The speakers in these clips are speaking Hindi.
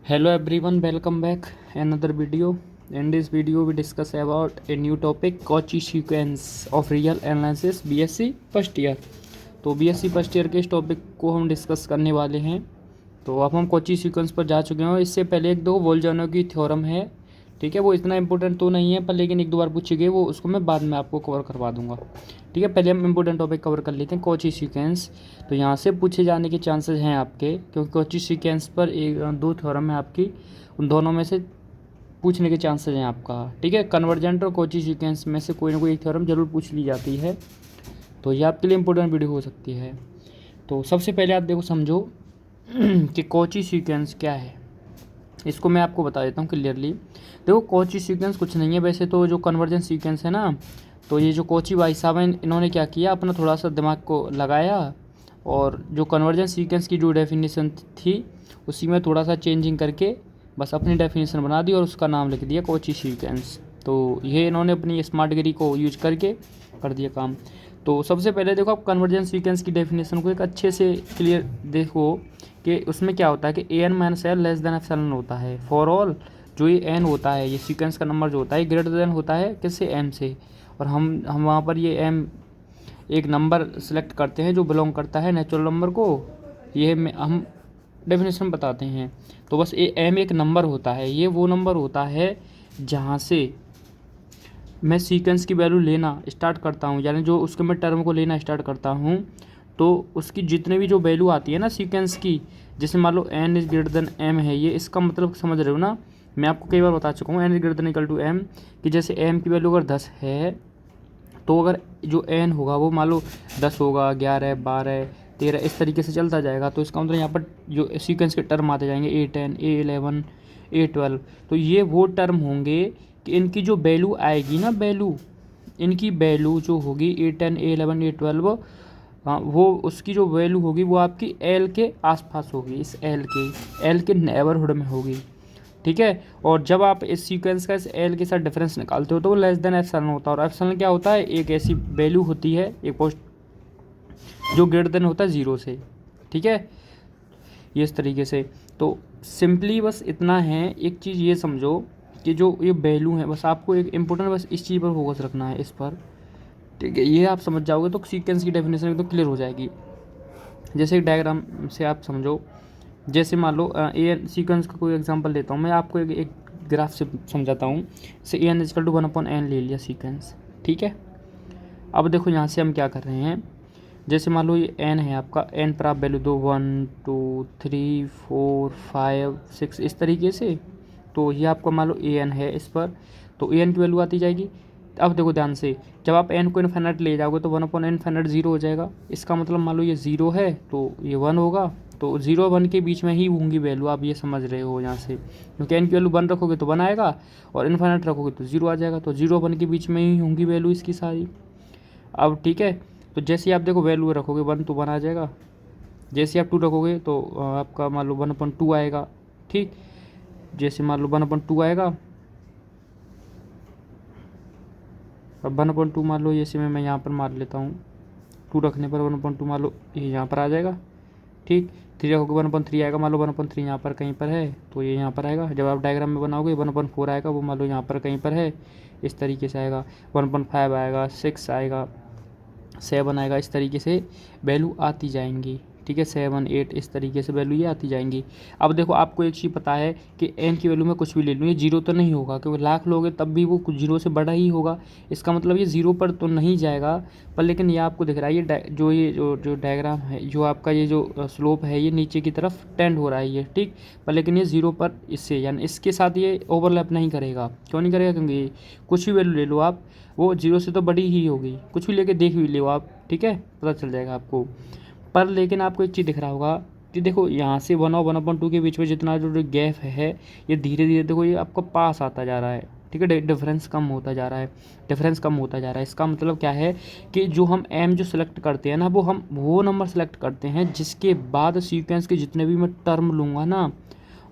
Hello everyone, welcome back another video. In this video we discuss about a new topic Cauchy sequence of real analysis BSc first year. तो BSc फर्स्ट ईयर के इस टॉपिक को हम डिस्कस करने वाले हैं। तो अब हम कॉची सीक्वेंस पर जा चुके हैं। इससे पहले एक दो वोल्जानो की थ्योरम है, ठीक है, वो इतना इंपॉर्टेंट तो नहीं है पर लेकिन एक दो बार पूछी गई, वो उसको मैं बाद में आपको कवर करवा दूंगा। ठीक है, पहले हम इंपॉर्टेंट टॉपिक कवर कर लेते हैं कॉची सीक्वेंस। तो यहाँ से पूछे जाने के चांसेस हैं आपके, क्योंकि कॉची सीक्वेंस पर एक दो थ्योरम है आपकी, उन दोनों में से पूछने के चांसेस हैं आपका। ठीक है, कन्वर्जेंट और कॉची सीक्वेंस में से कोई ना कोई एक थ्योरम जरूर पूछ ली जाती है, तो ये आपके लिए इंपॉर्टेंट वीडियो हो सकती है। तो सबसे पहले आप देखो समझो कि कॉची सीक्वेंस क्या है, इसको मैं आपको बता देता हूँ क्लियरली। देखो कॉची सीक्वेंस कुछ नहीं है वैसे तो, जो कन्वर्जेंस सीक्वेंस है ना, तो ये जो कोची भाई साहब हैं इन्होंने क्या किया, अपना थोड़ा सा दिमाग को लगाया और जो कन्वर्जेंस सीक्वेंस की जो डेफिनेशन थी उसी में थोड़ा सा चेंजिंग करके बस अपनी डेफिनेशन बना दी और उसका नाम लिख दिया कोची सीक्वेंस। तो ये इन्होंने अपनी स्मार्ट डिग्री को यूज करके कर दिया काम। तो सबसे पहले देखो आप कन्वर्जेंस सीक्वेंस की डेफिनेशन को एक अच्छे से क्लियर देखो कि उसमें क्या होता है कि an minus L less than epsilon होता है फॉर ऑल। जो ये n होता है, ये सीक्वेंस का नंबर जो होता है ग्रेटर देन होता है किससे, m से। और हम वहाँ पर ये m एक नंबर सेलेक्ट करते हैं जो बिलोंग करता है नेचुरल नंबर को, ये हम डेफिनेशन बताते हैं। तो बस ये m एक नंबर होता है, ये वो नंबर होता है जहाँ से मैं सीक्वेंस की वैल्यू लेना स्टार्ट करता हूँ, यानी जो उसके मैं टर्म को लेना स्टार्ट करता हूँ तो उसकी जितने भी जो वैल्यू आती है ना सीक्वेंस की, जैसे मान लो n is greater then m है, ये इसका मतलब समझ रहे हो ना। मैं आपको कई बार बता चुका हूँ n is greater than equal to m, कि जैसे m की वैल्यू अगर 10 है तो अगर जो n होगा वो मान लो 10 होगा, 11, 12, 13 इस तरीके से चलता जाएगा। तो इसका मतलब यहाँ पर जो सीक्वेंस के टर्म आते जाएंगे A10, A11, A12, तो ये वो टर्म होंगे कि इनकी जो वैल्यू आएगी ना, वैल्यू इनकी वैल्यू जो होगी A10, A11, A12, हाँ वो उसकी जो वैल्यू होगी वो आपकी एल के आसपास होगी, इस एल के नेबरहुड में होगी। ठीक है, और जब आप इस सीक्वेंस का इस एल के साथ डिफरेंस निकालते हो तो वो लेस देन एप्सिलॉन होता है। और एप्सिलॉन क्या होता है, एक ऐसी वैल्यू होती है एक पोस्ट जो ग्रेटर देन होता है 0 से। ठीक है, ये इस तरीके से। तो सिंपली बस इतना है, एक चीज़ ये समझो कि जो ये वैल्यू है, बस आपको एक इम्पोर्टेंट बस इस चीज़ पर फोकस रखना है, इस पर। ठीक है, ये आप समझ जाओगे तो सीक्वेंस की डेफिनेशन एकदम क्लियर हो जाएगी। जैसे एक डायग्राम से आप समझो, जैसे मान लो ए सीक्वेंस का कोई एग्जांपल देता हूँ मैं आपको, एक ग्राफ से समझाता हूँ। जैसे A N is equal to 1/n ले लिया सीक्वेंस, ठीक है। अब देखो यहाँ से हम क्या कर रहे हैं, जैसे मान लो ये n है आपका, n पर आप वैल्यू दो 1 2 3 4 5 6 इस तरीके से। तो ये आपका मान लो ए एन है इस पर, तो ए एन की वैल्यू आती जाएगी। अब देखो ध्यान से, जब आप n को इन्फिनिट ले जाओगे तो 1/n इन्फिनिट 0 हो जाएगा। इसका मतलब मान लो ये 0 है तो ये 1 होगा, तो 0 1 के बीच में ही होंगी वैल्यू, आप ये समझ रहे हो यहाँ से, क्योंकि n की वैल्यू 1 रखोगे तो 1 आएगा और इन्फिनिट रखोगे तो 0 आ जाएगा। तो 0 1 के बीच में ही होंगी वैल्यू इसकी सारी। अब ठीक है, तो जैसे आप देखो वैल्यू रखोगे 1 तो 1 आ जाएगा, जैसे आप 2 रखोगे तो आपका मान लो 1/2 आएगा। ठीक, जैसे मान लो 1/2 आएगा, अब 1/2 मान लो, जैसे मैं यहाँ पर मार लेता हूँ, 2 रखने पर 1/2 मान लो ये यहाँ पर आ जाएगा। ठीक, 3 रखोगे 1/3 आएगा, मान लो 1/3 यहाँ पर कहीं पर है तो ये यहाँ पर आएगा। जब आप डायग्राम में बनाओगे 1/4 आएगा, वो मान लो यहाँ पर कहीं पर है, इस तरीके से आएगा। 1/5 आएगा, 6 आएगा, 7 आएगा, इस तरीके से वैल्यू आती जाएंगी। ठीक है, 7 8 इस तरीके से वैल्यू ये आती जाएंगी। अब देखो आपको एक चीज़ पता है कि n की वैल्यू में कुछ भी ले लूँ ये 0 तो नहीं होगा, क्योंकि लाख लोगे तब भी वो कुछ 0 से बड़ा ही होगा। इसका मतलब ये 0 पर तो नहीं जाएगा, पर लेकिन ये आपको दिख रहा है ये जो डायग्राम है, जो आपका ये जो स्लोप है ये नीचे की तरफ टेंड हो रहा है ये। ठीक, पर लेकिन ये 0 पर इससे यानी इसके साथ ये ओवरलैप नहीं करेगा। क्यों नहीं करेगा, क्योंकि कुछ भी वैल्यू ले लो आप, वो 0 से तो बड़ी ही होगी। कुछ भी लेके देख भी लो आप, ठीक है, पता चल जाएगा आपको। पर लेकिन आपको एक चीज़ दिख रहा होगा कि देखो यहाँ से 1 और 1/2 के बीच में जितना जो गैप है ये धीरे धीरे देखो ये आपका पास आता जा रहा है। ठीक है, डिफरेंस कम होता जा रहा है, डिफरेंस कम होता जा रहा है। इसका मतलब क्या है कि जो हम m जो सेलेक्ट करते हैं ना, वो नंबर सेलेक्ट करते हैं जिसके बाद सीक्वेंस के जितने भी मैं टर्म लूँगा ना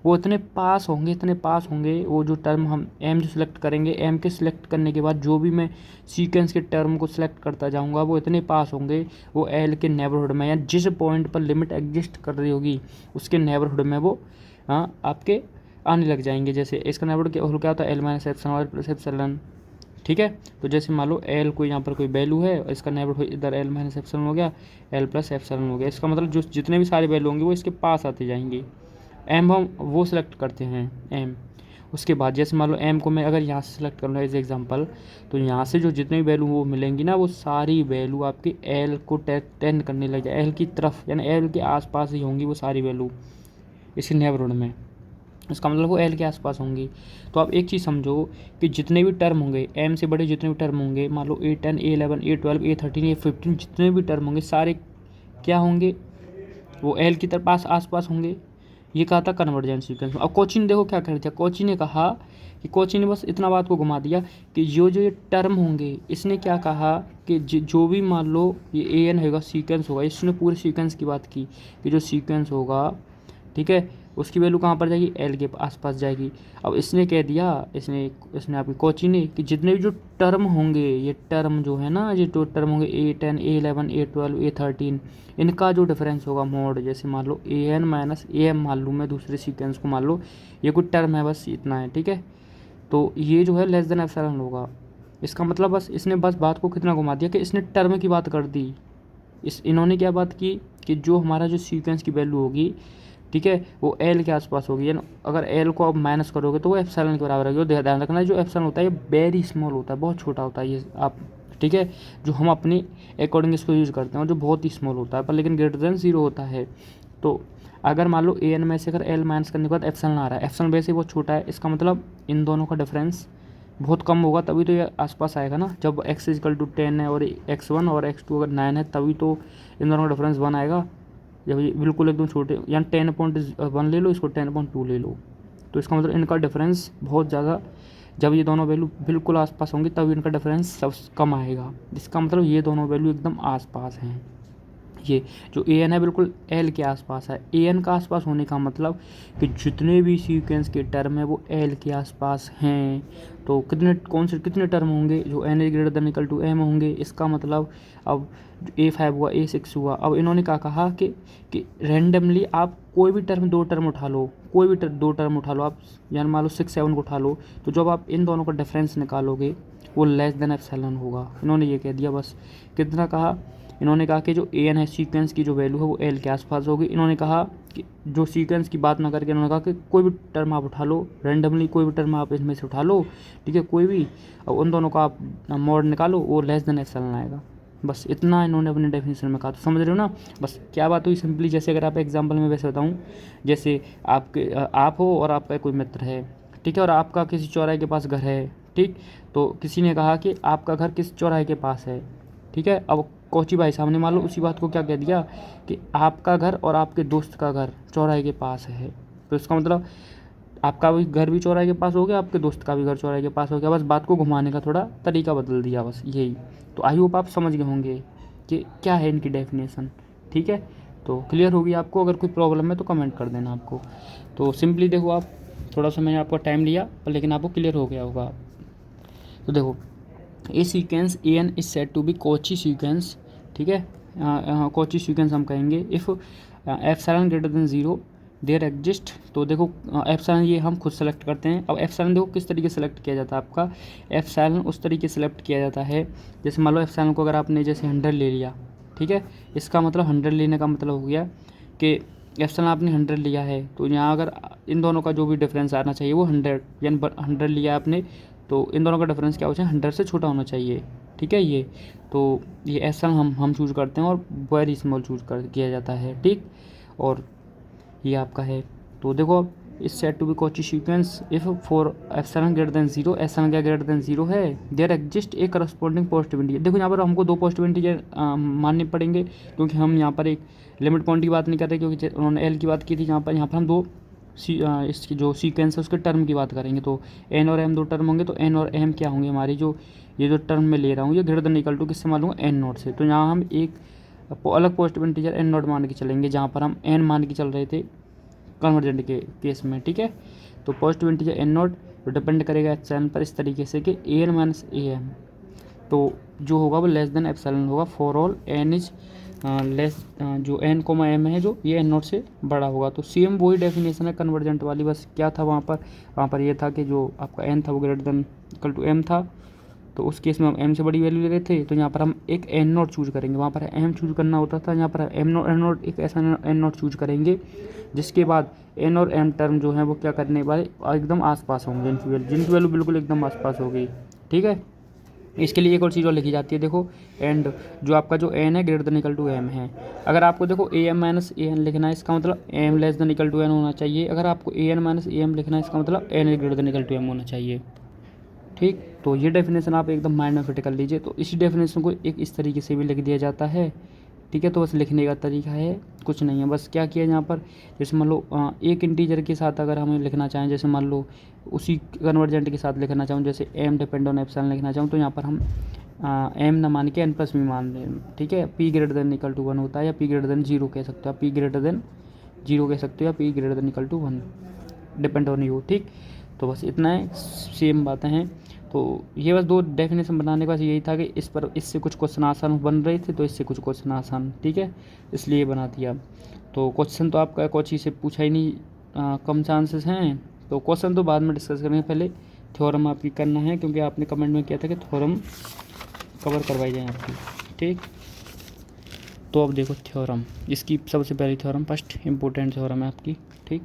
वो इतने पास होंगे, इतने पास होंगे। वो जो टर्म हम m जो सिलेक्ट करेंगे, m के सिलेक्ट करने के बाद जो भी मैं सीक्वेंस के टर्म को सिलेक्ट करता जाऊंगा वो इतने पास होंगे, वो l के नेबरहुड में, या जिस पॉइंट पर लिमिट एग्जिस्ट कर रही होगी उसके नेबरहुड में वो आपके आने लग जाएंगे। जैसे इसका नेबरहुड क्या होता है, L minus epsilon R plus epsilon, ठीक है। तो जैसे मान लो एल को यहाँ पर कोई वैल्यू है और इसका नेबरहुड इधर एल माइनस एप्सिलॉन हो गया, एल प्लस एप्सिलॉन हो गया। इसका मतलब जो जितने भी सारे वैल्यू होंगे वो इसके पास आते जाएंगे। एम हम वो सिलेक्ट करते हैं एम। उसके बाद जैसे मान लो एम को मैं अगर यहाँ से सिलेक्ट कर लूँ एज एग्जांपल, तो यहाँ से जो जितने भी वैल्यू वो मिलेंगी ना, वो सारी वैल्यू आपकी एल को टेंड करने लग जाए, एल की तरफ, यानी एल के आसपास ही होंगी वो सारी वैल्यू इसी नेबरहुड में। इसका मतलब वो एल के आसपास होंगी। तो आप एक चीज़ समझो कि जितने भी टर्म होंगे, एम से बड़े जितने भी टर्म होंगे, मान लो A10 A11 A12 A13 A15, जितने भी टर्म होंगे सारे क्या होंगे, वो एल की तरफ आसपास होंगे। ये कहा था कन्वर्जेंट सीक्वेंस में। अब कोची ने देखो क्या कर दिया, कोची ने कहा कि कोची ने बस इतना बात को घुमा दिया कि जो जो ये टर्म होंगे, इसने क्या कहा कि जो भी मान लो ये ए एन होगा सीक्वेंस होगा, इसने पूरे सीक्वेंस की बात की कि जो सीक्वेंस होगा, ठीक है, उसकी वैल्यू कहाँ पर जाएगी, एल के आसपास जाएगी। अब इसने कह दिया, इसने आपकी कोची ने, कि जितने भी जो टर्म होंगे, ये टर्म जो है ना, ये जो टर्म होंगे A10 A11 A12 A13, इनका जो डिफरेंस होगा मोड, जैसे मान लो AN माइनस AM मान लूँ मैं दूसरे सीक्वेंस को, मान लो ये कोई टर्म है, बस इतना है, ठीक है। तो ये जो है लेस देन एप्सिलॉन होगा। इसका मतलब बस इसने बस बात को कितना घुमा दिया कि इसने टर्म की बात कर दी। इन्होंने क्या बात की कि जो हमारा जो सीक्वेंस की वैल्यू होगी, ठीक है, वो एल के आसपास होगी। यानी अगर एल को आप माइनस करोगे तो वो एप्सिलॉन के बराबर होगी। और ध्यान रखना, जो एप्सिलॉन होता है ये वेरी स्मॉल होता है, बहुत छोटा होता है ये आप, ठीक है, जो हम अपनी अकॉर्डिंग इसको यूज़ करते हैं, और जो बहुत ही स्मॉल होता है, पर लेकिन ग्रेटर देन 0 होता है। तो अगर मान लो ए एन में से अगर एल माइनस करने के बाद एप्सिलॉन आ रहा है, एप्सिलॉन वैसे ही बहुत छोटा है, इसका मतलब इन दोनों का डिफरेंस बहुत कम होगा, तभी तो ये आसपास आएगा ना। जब x इक्वल टू 10 है और x1 और x2 अगर 9 है, तभी तो इन दोनों का डिफरेंस 1 आएगा। जब ये बिल्कुल एकदम छोटे, यानी 10.1 ले लो, इसको 10.2 ले लो, तो इसका मतलब इनका डिफरेंस बहुत ज़्यादा, जब ये दोनों वैल्यू बिल्कुल आसपास होंगी तब इनका डिफरेंस सब कम आएगा। इसका मतलब ये दोनों वैल्यू एकदम आसपास हैं। ये जो ए एन है बिल्कुल एल के आसपास है। ए एन का आसपास होने का मतलब कि जितने भी सीक्वेंस के टर्म है वो एल के आसपास हैं। तो कितने टर्म होंगे, जो N is greater than equal to M होंगे। इसका मतलब अब A5 हुआ, A6 हुआ। अब इन्होंने क्या कहा कि रैंडमली आप कोई भी टर्म, दो टर्म उठा लो, कोई भी दो टर्म उठा लो आप, यानी मान लो 6 7 को उठा लो, तो जब आप इन दोनों का डिफरेंस निकालोगे वो लेस देन एप्सिलॉन होगा। इन्होंने ये कह दिया बस। कितना कहा, इन्होंने कहा कि जो ए एन है सीक्वेंस की जो वैल्यू है वो एल के आसपास होगी। इन्होंने कहा कि जो सीक्वेंस की बात ना करके इन्होंने कहा कि कोई भी टर्म आप उठा लो, रैंडमली कोई भी टर्म आप इसमें से उठा लो, ठीक है, कोई भी, और उन दोनों का आप मॉड निकालो, वो लेस देन एप्सिलॉन आएगा। बस इतना इन्होंने अपने डेफिनेशन में कहा। तो समझ रहे हो ना, बस क्या बात हुई सिंपली। जैसे अगर आप एग्जांपल में वैसे बताऊँ, जैसे आप हो और आपका कोई मित्र है, ठीक है, और आपका किसी चौराहे के पास घर है, ठीक। तो किसी ने कहा कि आपका घर किस चौराहे के पास है, ठीक है। अब कोची भाई साहब ने मान लो उसी बात को क्या कह दिया कि आपका घर और आपके दोस्त का घर चौराहे के पास है। तो इसका मतलब आपका भी घर भी चौराहे के पास हो गया, आपके दोस्त का भी घर चौराहे के पास हो गया। बस बात को घुमाने का थोड़ा तरीका बदल दिया, बस यही। तो आई होप आप समझ गए होंगे कि क्या है इनकी डेफिनेशन, ठीक है। तो क्लियर होगी आपको। अगर कोई प्रॉब्लम है तो कमेंट कर देना आपको। तो सिंपली देखो, आप थोड़ा सा मैंने आपका टाइम लिया, पर लेकिन आपको क्लियर हो गया होगा। तो देखो, a sequence A N is said to be Cauchy sequence, ठीक है। कोची सीक्वेंस हम कहेंगे if epsilon greater than 0 there exist. तो देखो एप्सिलॉन ये हम खुद सेलेक्ट करते हैं। अब एप्सिलॉन देखो किस तरीके से सेलेक्ट किया जाता है आपका। एप्सिलॉन उस तरीके से सेलेक्ट किया जाता है, जैसे मान लो एप्सिलॉन को अगर आपने जैसे 100 ले लिया, ठीक है। इसका मतलब 100 लेने का मतलब हो गया कि एप्सिलॉन आपने 100 लिया है, तो यहाँ अगर इन दोनों का जो भी डिफरेंस आना चाहिए वो 100, यानी 100 लिया आपने, तो इन दोनों का डिफरेंस क्या हो जाए, 100 से छोटा होना चाहिए, ठीक है। ये तो ये एप्सिलॉन हम चूज़ करते हैं और वेरी स्मॉल चूज़ कर किया जाता है, ठीक। और ये आपका है। तो देखो अब इस set to be Cauchy sequence if for epsilon greater than 0, epsilon क्या ग्रेटर देन 0 है, there exist a corresponding positive integer. देखो यहाँ पर हमको दो पॉजिटिव इंटीजर मानने पड़ेंगे, क्योंकि हम यहाँ पर एक लिमिट पॉइंट की बात नहीं कर रहे, क्योंकि उन्होंने एल की बात की थी। यहाँ पर हम दो इसकी जो सीक्वेंस है उसके टर्म की बात करेंगे। तो एन और एम दो टर्म होंगे, तो एन और एम क्या होंगे हमारी, जो ये जो टर्म मैं ले रहा हूँ ये ग्रेटर देन इक्वल टू किससे मालूम, एन नॉट से। तो यहाँ हम एक अलग पॉजिटिव इंटीजर एन नॉट मान के चलेंगे, जहाँ पर हम एन मान के चल रहे थे कन्वर्जेंट के केस में, ठीक है। तो positive integer N naught depend करेगा एप्सिलॉन पर इस तरीके से कि A N minus A M, तो जो होगा वो लेस देन एप्सिलॉन होगा for all N is less जो एन कोमा एम है जो ये एन नॉट से बड़ा होगा। तो सेम वही डेफिनेशन है कन्वर्जेंट वाली, बस क्या था वहाँ पर ये था कि जो आपका एन था वो greater than equal to M था, तो उस केस में हम एम से बड़ी वैल्यू ले रहे थे, तो यहाँ पर हम एक एन नॉट चूज करेंगे, वहाँ पर एम चूज करना होता था, यहाँ पर एन नॉट एक ऐसा एन नॉट चूज करेंगे जिसके बाद एन और एम टर्म जो है वो क्या करने वाले एकदम आसपास होंगे, जिनकी वैल्यू बिल्कुल एकदम आसपास होगी। ठीक है, इसके लिए एक और चीज़ और लिखी जाती है, देखो एंड जो आपका जो एन है greater than equal to M है। अगर आपको देखो A M minus A N लिखना है, इसका मतलब M less than equal to N होना चाहिए। अगर आपको A N minus A M लिखना है, इसका मतलब N greater than equal to M होना चाहिए। ठीक, तो ये डेफिनेशन आप एकदम माइंड में फिट कर लीजिए। तो इसी डेफिनेशन को एक इस तरीके से भी लिख दिया जाता है। ठीक है, तो बस लिखने का तरीका है, कुछ नहीं है। बस क्या किया यहाँ पर, जैसे मान लो एक इंटीजर के साथ अगर हमें लिखना चाहें, जैसे मान लो उसी कन्वर्जेंट के साथ लिखना चाहूँ, जैसे एम डिपेंड ऑन एप्सिलॉन लिखना चाहूँ, तो यहाँ पर हम एम ना मान के एन प्लस भी मान लें। ठीक है, P greater than equal to 1 होता है, या पी ग्रेटर देन 0 कह सकते हो, पी ग्रेटर देन 0 कह सकते हो, या P greater than equal to 1 depend on you. ठीक, तो बस इतना है, सेम बातें हैं। तो ये बस दो डेफिनेशन बनाने का बस यही था कि इस पर इससे कुछ क्वेश्चन आसान बन रहे थे, तो इससे कुछ क्वेश्चन आसान, ठीक है, इसलिए बना दिया। तो क्वेश्चन तो आपका कोची से पूछा ही नहीं, कम चांसेस हैं, तो क्वेश्चन तो बाद में डिस्कस करेंगे, पहले थ्योरम आपकी करना है, क्योंकि आपने कमेंट में किया था कि थ्योरम कवर करवाई जाए आपकी। ठीक, तो अब देखो थ्योरम, इसकी सबसे पहली थ्योरम फर्स्ट इंपॉर्टेंट थ्योरम है आपकी। ठीक,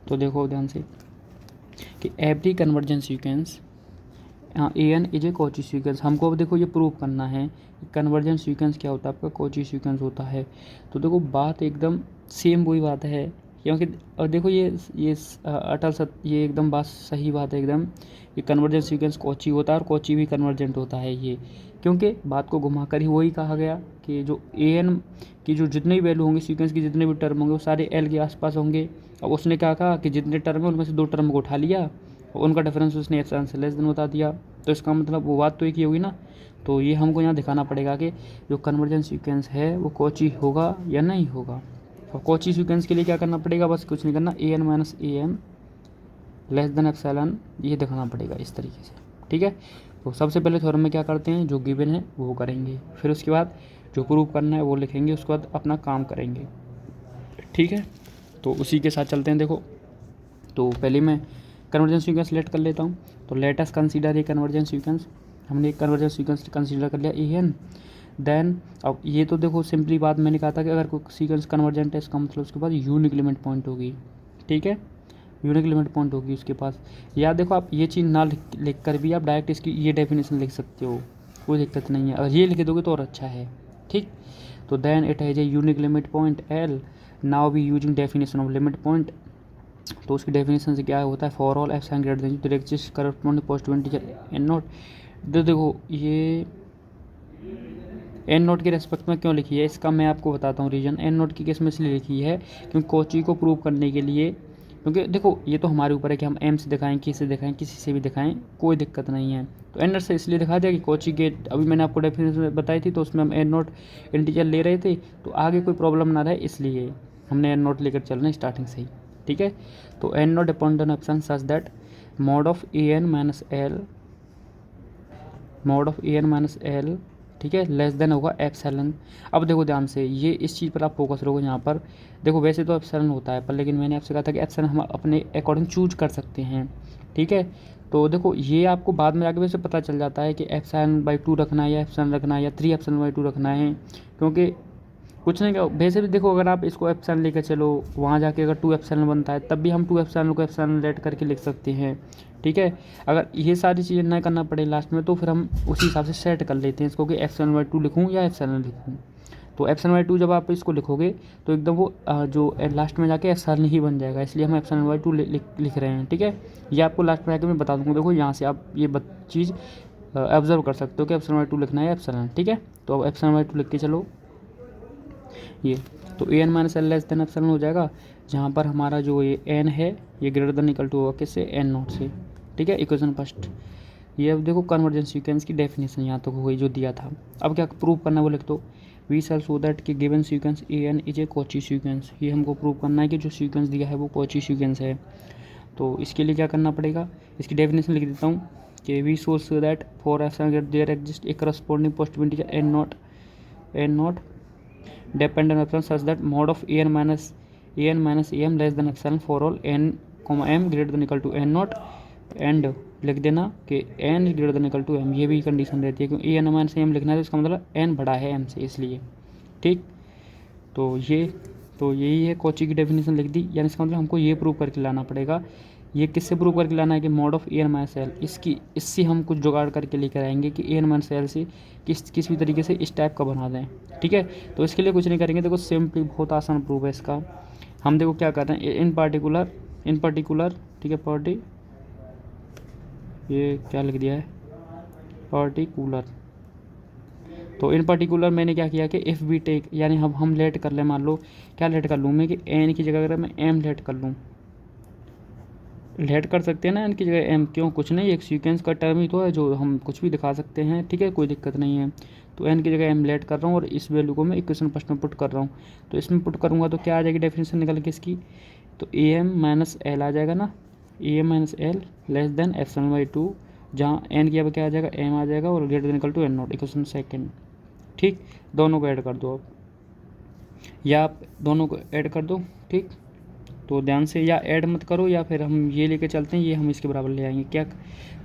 तो देखो ध्यान से कि every convergence sequence A N is a Cauchy sequence. हमको अब देखो ये प्रूव करना है कि कन्वर्जेंस सीक्वेंस क्या होता है, आपका कॉची सीक्वेंस होता है। तो देखो बात एकदम सेम वही बात है, क्योंकि और देखो ये अटल सत्य, ये एकदम बात सही बात है एकदम, ये कन्वर्जेंस सीक्वेंस कॉची होता है और कॉची भी कन्वर्जेंट होता है ये, क्योंकि बात को घुमाकर ही वही कहा गया कि जो ए एन की जो जितने भी वैल्यू होंगे सीक्वेंस की, जितने भी टर्म होंगे वो सारे एल के आसपास होंगे। अब उसने क्या कहा कि जितने टर्म है उनमें से 2 टर्म को उठा लिया और उनका डिफरेंस उसने एप्सिलॉन से लेस देन बता दिया। तो इसका मतलब वो बात तो एक ही होगी ना। तो ये हमको यहाँ दिखाना पड़ेगा कि जो कन्वर्जेंस सीक्वेंस है वो कॉची होगा या नहीं होगा। और कॉची सीक्वेंस के लिए क्या करना पड़ेगा, बस कुछ नहीं करना, a N minus A m less than epsilon, ये दिखाना पड़ेगा इस तरीके से। ठीक है, तो सबसे पहले थ्योरम में क्या करते हैं, जो गिवन है वो करेंगे, फिर उसके बाद जो प्रूव करना है वो लिखेंगे, उसके बाद अपना काम करेंगे। ठीक है, तो उसी के साथ चलते हैं। देखो, तो पहले मैं कन्वर्जेंस सीक्वेंस सेलेक्ट कर लेता हूँ। तो let us consider a convergence sequence, हमने एक कन्वर्जेंस सीक्वेंस कंसीडर कर लिया ए एन। देन अब ये तो देखो सिंपली बात मैंने कहा था कि अगर कोई सीक्वेंस कन्वर्जेंट है, इसका मतलब उसके पास यूनिक लिमिट पॉइंट होगी। ठीक है, यूनिक लिमिट पॉइंट होगी उसके पास। या देखो आप ये चीज़ ना लिख कर भी आप डायरेक्ट इसकी ये डेफिनेशन लिख सकते हो, कोई दिक्कत नहीं है। अगर ये लिख दोगे तो और अच्छा है। ठीक, तो then it has a unique limit point L, now we using definition of limit point. तो उसकी डेफिनेशन से क्या होता है, for all epsilon greater than direct corresponding positive integer N naught. देखो ये एन नोट के रेस्पेक्ट में क्यों लिखी है, इसका मैं आपको बताता हूँ रीजन। एन नोट की केस में इसलिए लिखी है क्योंकि कॉची को प्रूव करने के लिए, क्योंकि देखो ये तो हमारे ऊपर है कि हम एम से दिखाएं, किसी से दिखाएं, किसी से भी दिखाएं, कोई दिक्कत नहीं है। तो एन नोट से इसलिए दिखा दिया कि कॉची के अभी मैंने आपको डेफिनेशन बताई थी, तो उसमें हम एन नोट इंटीजर ले रहे थे, तो आगे कोई प्रॉब्लम ना रहे, इसलिए हमने एन नोट लेकर चलना स्टार्टिंग से ही। ठीक है, तो N naught depend on option such that mod of A N minus L, mod of A N minus L, ठीक है, लेस देन होगा एप्सिलॉन। अब देखो ध्यान से, ये इस चीज़ पर आप फोकस रहोगे यहाँ पर। देखो वैसे तो एप्सिलॉन होता है, पर लेकिन मैंने आपसे कहा था कि एप्सिलॉन हम अपने अकॉर्डिंग चूज कर सकते हैं। ठीक है, तो देखो ये आपको बाद में जाके वैसे पता चल जाता है कि एप्सिलॉन बाई 2 रखना है या एप्सिलॉन रखना है या 3 एप्सिलॉन बाई 2 रखना है, क्योंकि कुछ नहीं, वैसे भी देखो अगर आप इसको एप्सिलॉन लेकर चलो, वहाँ जाके अगर 2 एप्सिलॉन बनता है तब भी हम 2 एप्सिलॉन को एप्सिलॉन लेट करके लिख सकते हैं। ठीक है, अगर ये सारी चीज़ें ना करना पड़े लास्ट में, तो फिर हम उसी हिसाब से सेट कर लेते हैं इसको कि एप्सिलॉन बाई 2 लिखूँ या एप्सिलॉन लिखूँ। तो एप्सिलॉन बाई 2 जब आप इसको लिखोगे तो एकदम वो जो लास्ट में जाके एप्सिलॉन ही बन जाएगा, इसलिए हम एप्सिलॉन बाई 2 लिख रहे हैं। ठीक है, ये आपको लास्ट में आके मैं बता दूँगा। देखो यहाँ से आप ये चीज़ ऑब्जर्व कर सकते हो कि एप्सिलॉन बाई 2 लिखना है एप्सिलॉन। ठीक है, तो अब एप्सिलॉन बाई 2 लिख के चलो ये, तो a N minus L less than epsilon हो जाएगा, जहाँ पर हमारा जो ये एन है ये ग्रेटर देन इक्वल टू होगा किससे, एन नॉट से। ठीक है, इक्वेशन फर्स्ट। ये अब देखो कन्वर्जेंस सीक्वेंस की डेफिनेशन यहाँ तक हो गई जो दिया था। अब क्या प्रूव करना है वो लिख दो, वी शैल शो दैट कि given sequence A N is a Cauchy sequence. ये हमको प्रूव करना है कि जो सीक्वेंस दिया है वो कॉची सीक्वेंस है। तो इसके लिए क्या करना पड़ेगा, इसकी डेफिनेशन लिख देता हूँ कि we show that for epsilon there exist a corresponding positive integer N naught depend on epsilon such that mod of an minus am less than epsilon for all n m greater than equal to n naught and लिख देना कि n greater than equal to m, ये भी कंडीशन रहती है क्योंकि an माइनस m लिखना है तो इसका मतलब n बड़ा है m से, इसलिए। ठीक, तो यही है, कॉची की डेफिनेशन लिख दी, यानी इसका मतलब हमको ये प्रूव करके लाना पड़ेगा। ये किससे प्रूव करके लाना है कि mod of N minus L, इससे हम कुछ जुगाड़ करके लेकर आएंगे कि एन माइनस एल से किस भी तरीके से इस टाइप का बना दें। ठीक है, तो इसके लिए कुछ नहीं करेंगे, देखो सिंपली बहुत आसान प्रूफ है इसका। हम देखो क्या कर रहे हैं, इन पार्टिकुलर ठीक है, ये क्या लिख दिया है, पार्टिकुलर। तो इन पर्टिकुलर मैंने क्या किया कि इफ़ वी टेक, यानी हम लेट कर लें, मान लो क्या लेट कर लूँ मैं कि एन की जगह अगर मैं एम लेट कर लूँ, लेट कर सकते हैं ना एन की जगह एम, क्यों, कुछ नहीं, एक सीक्वेंस का टर्म ही तो है जो हम कुछ भी दिखा सकते हैं। ठीक है, कोई दिक्कत नहीं है। तो एन की जगह एम लेट कर रहा हूँ और इस वैल्यू को मैं इक्वेशन फर्स्ट में पुट कर रहा हूँ। तो इसमें पुट करूँगा तो क्या आ जाएगी डेफिनेशन निकल के इसकी, तो ए एम माइनस एल आ जाएगा ना, A M minus L less than epsilon by two, जहाँ एन की अब क्या आ जाएगा, एम आ जाएगा और greater than equal to N naught, equation second. ठीक, दोनों को ऐड कर दो आप, या आप दोनों को ऐड कर दो। ठीक, तो ध्यान से, या ऐड मत करो या फिर हम ये लेके चलते हैं, ये हम इसके बराबर ले आएंगे। क्या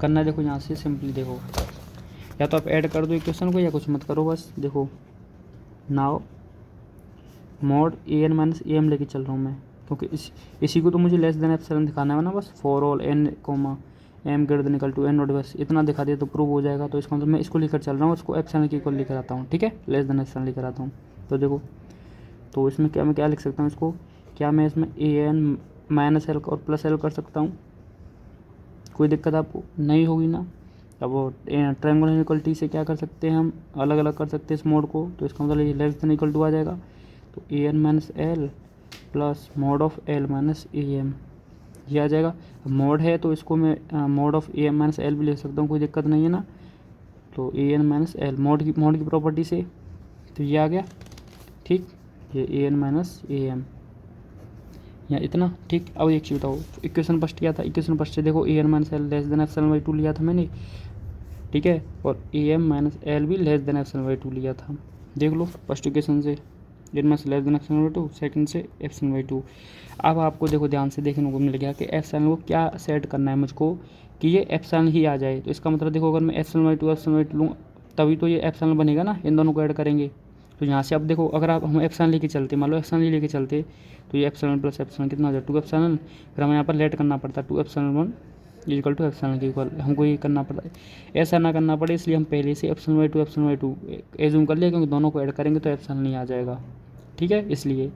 करना है देखो, यहाँ से सिंपली देखो, या तो आप ऐड कर दो इक्वेशन को या कुछ मत करो, बस देखो now mod A N minus A M लेके चल रहा हूँ मैं, क्योंकि इसी को तो मुझे लेस देन एप्सिलॉन दिखाना है ना, बस for all N comma M greater than equal to N naught, बस इतना दिखा दिया तो प्रूव हो जाएगा। तो इसका मतलब मैं इसको लेकर चल रहा हूँ, उसको एप्सिलॉन के इक्वल लेकर आता हूँ। ठीक है, लेस देन एप्सिलॉन लेकर आता हूँ। तो देखो, तो इसमें क्या मैं क्या लिख सकता हूँ इसको, क्या मैं इसमें ए एन माइनस एल और प्लस एल कर सकता हूँ, कोई दिक्कत आपको नहीं होगी ना। अब वो ट्रायंगुलर इनइक्वालिटी से क्या कर सकते हैं, हम अलग अलग कर सकते हैं इस मोड को, तो इसका मतलब ये लेस देन इक्वल टू आ जाएगा। तो a N minus l plus mod of l minus A m, ये आ जाएगा। मोड है तो इसको मैं mod of a M minus l भी लिख सकता हूँ, कोई दिक्कत नहीं है ना। तो a N minus L mode की प्रॉपर्टी से, तो ये आ गया। ठीक, ये A N minus A M या इतना। ठीक, अब एक चीज़ बताओ, इक्वेशन फर्स्ट क्या था, इक्वेशन फर्स्ट से देखो a N minus L less than epsilon by two लिया था मैंने। ठीक है, और ए एम माइनस एल भी less than epsilon by two लिया था, देख लो फर्स्ट इक्वेशन से n minus less than epsilon by two, second से एप्सिलॉन बाई टू। अब आपको देखो ध्यान से देखने को मिल गया कि एप्सिलॉन को क्या सेट करना है मुझको कि ये एप्सिलॉन ही आ जाए। तो इसका मतलब देखो, अगर मैं एप्सिलॉन बाई टू लूँ तभी तो ये एप्सिलॉन बनेगा ना, इन दोनों को ऐड करेंगे। तो यहाँ से अब देखो, अगर आप हम एप्सिलॉन लेके चलते, मान लो एप्सिलॉन लेके चलते, तो ये एप्सिलॉन प्लस एप्सिलॉन कितना हो जाए, टू एप्सिलॉन। फिर हमें यहाँ पर लेट करना पड़ता है, two epsilon one equal to epsilon के इक्वल, हमको ये करना पड़ता है। ऐसा ना करना पड़े इसलिए हम पहले से एप्सिलॉन बाई टू एज्यूम कर लिया, क्योंकि दोनों को ऐड करेंगे तो एप्सिलॉन नहीं आ जाएगा। ठीक है, इसलिए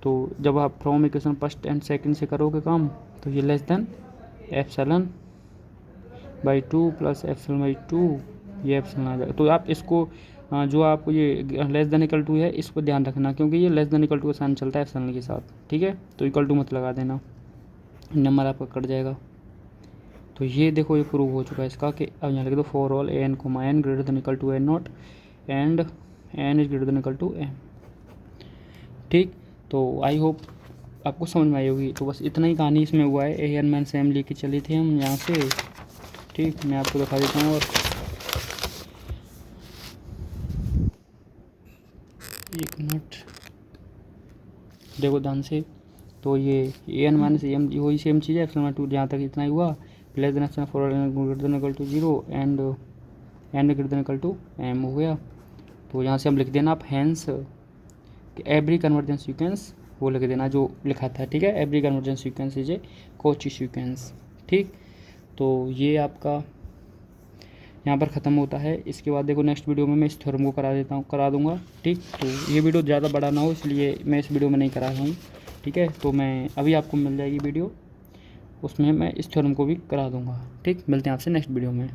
तो जब आप from equation first and second से करोगे काम, तो ये less than epsilon by two plus epsilon by to, ये एप्सिलॉन आ जाएगा। तो आप इसको जो आपको ये लेस देन इक्वल टू है, इसको ध्यान रखना, क्योंकि ये लेस देन इक्वल टू का साइन चलता है एप्सिलॉन के साथ। ठीक है, तो इक्वल टू मत लगा देना, नंबर आपका कट जाएगा। तो ये देखो, ये प्रूव हो चुका है इसका कि अब यहाँ लिख दो for all N comma N greater than equal to N naught and N is greater than equal to M. ठीक, तो आई होप आपको समझ में आई होगी। तो बस इतना ही कहानी इसमें हुआ है, ए एन मैन से एम लेके चली थी हम यहाँ से। ठीक, मैं आपको दिखा देता हूँ, और एक मिनट देखो ध्यान से। तो ये ए एन माइनस एम वही सेम चीज़ है, एप्सिलॉन टू जहाँ तक इतना ही हुआ, plus than epsilon for greater than equal to zero and N greater than equal to M हो गया। तो यहाँ से हम लिख देना आप हैंस एवरी कन्वर्जेंस सीक्वेंस, वो लिख देना जो लिखा था। ठीक है, every convergence sequence is a Cauchy sequence. ठीक, तो ये आपका यहाँ पर ख़त्म होता है। इसके बाद देखो नेक्स्ट वीडियो में मैं इस थ्योरम को करा दूँगा। ठीक, तो ये वीडियो ज़्यादा बड़ा ना हो इसलिए मैं इस वीडियो में नहीं करा रहा हूँ। ठीक है, तो मैं अभी आपको मिल जाएगी वीडियो, उसमें मैं इस थ्योरम को भी करा दूँगा। ठीक, मिलते हैं आपसे नेक्स्ट वीडियो में।